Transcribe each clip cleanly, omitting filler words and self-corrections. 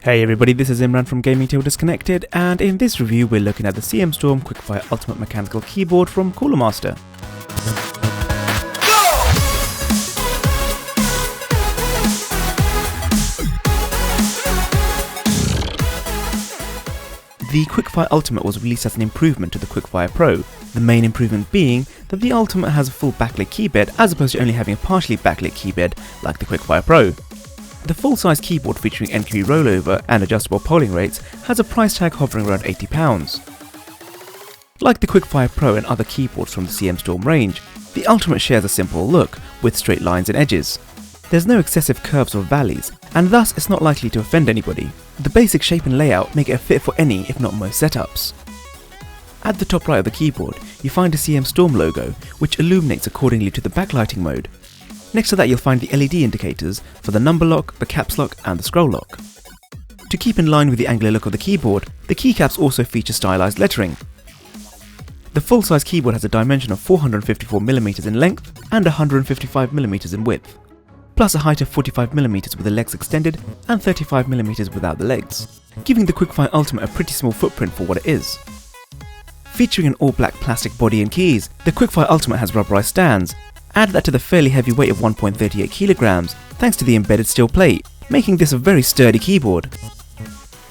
Hey everybody, this is Imran from Gaming Till Disconnected, and in this review we're looking at the CM Storm QuickFire Ultimate Mechanical Keyboard from Cooler Master. The QuickFire Ultimate was released as an improvement to the QuickFire Pro, the main improvement being that the Ultimate has a full backlit keybed as opposed to only having a partially backlit keybed like the QuickFire Pro. The full-size keyboard featuring NKRO rollover and adjustable polling rates has a price tag hovering around £80. Like the QuickFire Pro and other keyboards from the CM Storm range, the Ultimate shares a simple look, with straight lines and edges. There's no excessive curves or valleys, and thus it's not likely to offend anybody. The basic shape and layout make it a fit for any, if not most, setups. At the top right of the keyboard, you find a CM Storm logo, which illuminates accordingly to the backlighting mode. Next to that you'll find the LED indicators for the number lock, the caps lock and the scroll lock. To keep in line with the angular look of the keyboard, the keycaps also feature stylized lettering. The full-size keyboard has a dimension of 454mm in length and 155mm in width, plus a height of 45mm with the legs extended and 35mm without the legs, giving the QuickFire Ultimate a pretty small footprint for what it is. Featuring an all-black plastic body and keys, the QuickFire Ultimate has rubberized stands. Add that to the fairly heavy weight of 1.38 kilograms thanks to the embedded steel plate, making this a very sturdy keyboard.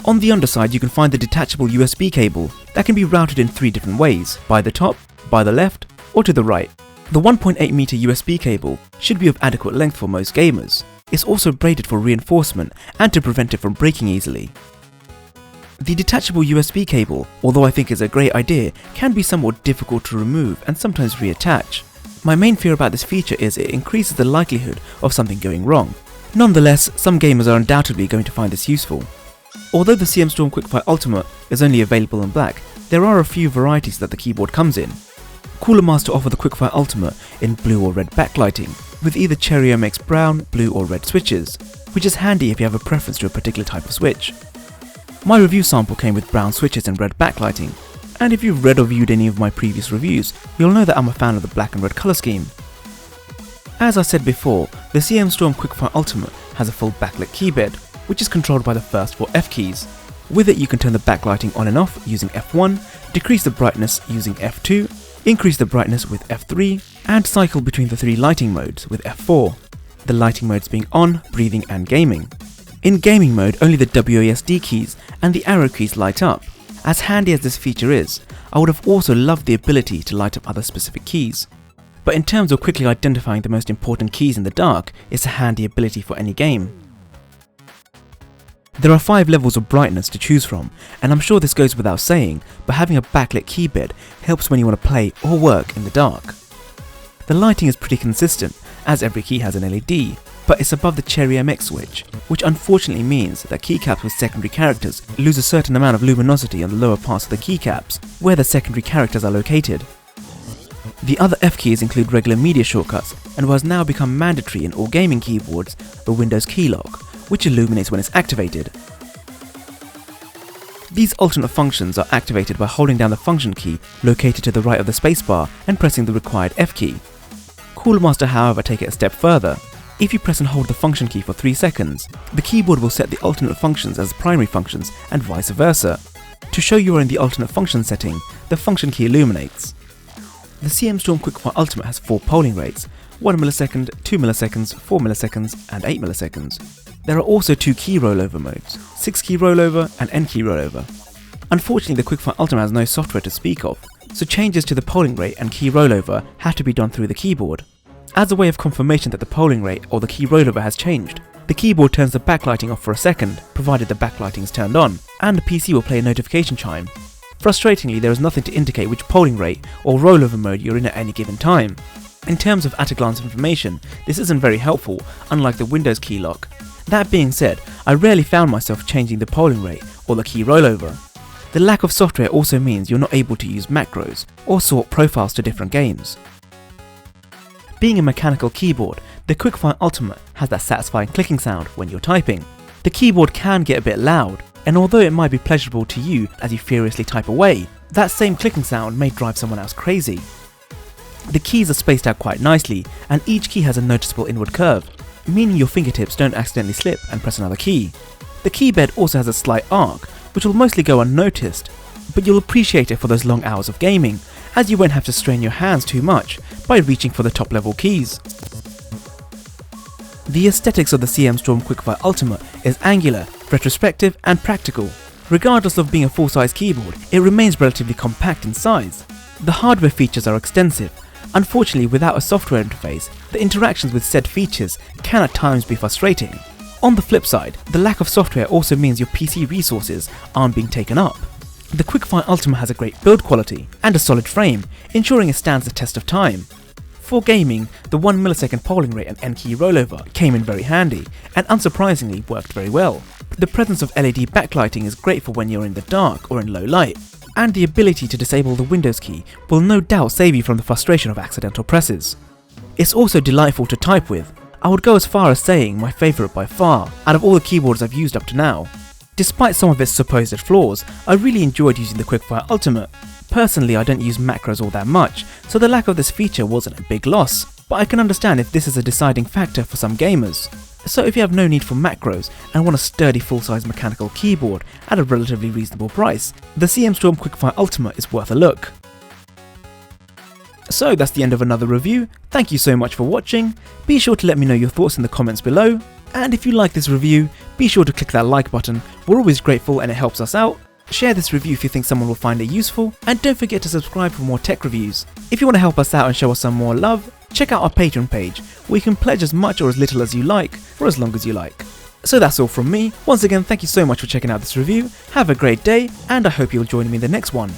On the underside you can find the detachable USB cable that can be routed in 3 different ways, by the top, by the left or to the right. The 1.8 meter USB cable should be of adequate length for most gamers. It's also braided for reinforcement and to prevent it from breaking easily. The detachable USB cable, although I think is a great idea, can be somewhat difficult to remove and sometimes reattach. My main fear about this feature is it increases the likelihood of something going wrong. Nonetheless, some gamers are undoubtedly going to find this useful. Although the CM Storm QuickFire Ultimate is only available in black, there are a few varieties that the keyboard comes in. Cooler Master offer the QuickFire Ultimate in blue or red backlighting, with either Cherry MX brown, blue or red switches, which is handy if you have a preference to a particular type of switch. My review sample came with brown switches and red backlighting, and if you've read or viewed any of my previous reviews, you'll know that I'm a fan of the black and red colour scheme. As I said before, the CM Storm QuickFire Ultimate has a full backlit keybed, which is controlled by the first 4 F keys. With it you can turn the backlighting on and off using F1, decrease the brightness using F2, increase the brightness with F3, and cycle between the 3 lighting modes with F4, the lighting modes being on, breathing and gaming. In gaming mode, only the WASD keys and the arrow keys light up. As handy as this feature is, I would have also loved the ability to light up other specific keys. But in terms of quickly identifying the most important keys in the dark, it's a handy ability for any game. There are 5 levels of brightness to choose from, and I'm sure this goes without saying, but having a backlit keybed helps when you want to play or work in the dark. The lighting is pretty consistent, as every key has an LED, but it's above the Cherry MX switch, which unfortunately means that keycaps with secondary characters lose a certain amount of luminosity on the lower parts of the keycaps, where the secondary characters are located. The other F keys include regular media shortcuts, and what has now become mandatory in all gaming keyboards, the Windows key lock, which illuminates when it's activated. These alternate functions are activated by holding down the function key located to the right of the spacebar and pressing the required F key. Cooler Master, however, take it a step further. If you press and hold the function key for 3 seconds, the keyboard will set the alternate functions as primary functions and vice versa. To show you are in the alternate function setting, the function key illuminates. The CM Storm QuickFire Ultimate has 4 polling rates, 1 millisecond, 2 milliseconds, 4 milliseconds and 8 milliseconds. There are also 2 key rollover modes, 6 key rollover and N key rollover. Unfortunately, the QuickFire Ultimate has no software to speak of, so changes to the polling rate and key rollover have to be done through the keyboard. As a way of confirmation that the polling rate or the key rollover has changed, the keyboard turns the backlighting off for a second, provided the backlighting is turned on, and the PC will play a notification chime. Frustratingly, there is nothing to indicate which polling rate or rollover mode you're in at any given time. In terms of at-a-glance information, this isn't very helpful, unlike the Windows key lock. That being said, I rarely found myself changing the polling rate or the key rollover. The lack of software also means you're not able to use macros or sort profiles to different games. Being a mechanical keyboard, the QuickFire Ultimate has that satisfying clicking sound when you're typing. The keyboard can get a bit loud, and although it might be pleasurable to you as you furiously type away, that same clicking sound may drive someone else crazy. The keys are spaced out quite nicely, and each key has a noticeable inward curve, meaning your fingertips don't accidentally slip and press another key. The keybed also has a slight arc, which will mostly go unnoticed, but you'll appreciate it for those long hours of gaming, as you won't have to strain your hands too much by reaching for the top level keys. The aesthetics of the CM Storm QuickFire Ultimate is angular, retrospective and practical. Regardless of being a full-size keyboard, it remains relatively compact in size. The hardware features are extensive. Unfortunately, without a software interface, the interactions with said features can at times be frustrating. On the flip side, the lack of software also means your PC resources aren't being taken up. The QuickFire Ultimate has a great build quality and a solid frame, ensuring it stands the test of time. For gaming, the 1 millisecond polling rate and NKRO rollover came in very handy, and unsurprisingly worked very well. The presence of LED backlighting is great for when you're in the dark or in low light, and the ability to disable the Windows key will no doubt save you from the frustration of accidental presses. It's also delightful to type with. I would go as far as saying my favourite by far, out of all the keyboards I've used up to now. Despite some of its supposed flaws, I really enjoyed using the QuickFire Ultimate. Personally, I don't use macros all that much, so the lack of this feature wasn't a big loss, but I can understand if this is a deciding factor for some gamers. So if you have no need for macros and want a sturdy full-size mechanical keyboard at a relatively reasonable price, the CM Storm QuickFire Ultimate is worth a look. So that's the end of another review. Thank you so much for watching. Be sure to let me know your thoughts in the comments below, and if you like this review, be sure to click that like button. We're always grateful and it helps us out. Share this review if you think someone will find it useful, and don't forget to subscribe for more tech reviews. If you want to help us out and show us some more love, check out our Patreon page, where you can pledge as much or as little as you like, for as long as you like. So that's all from me. Once again, thank you so much for checking out this review, have a great day, and I hope you'll join me in the next one.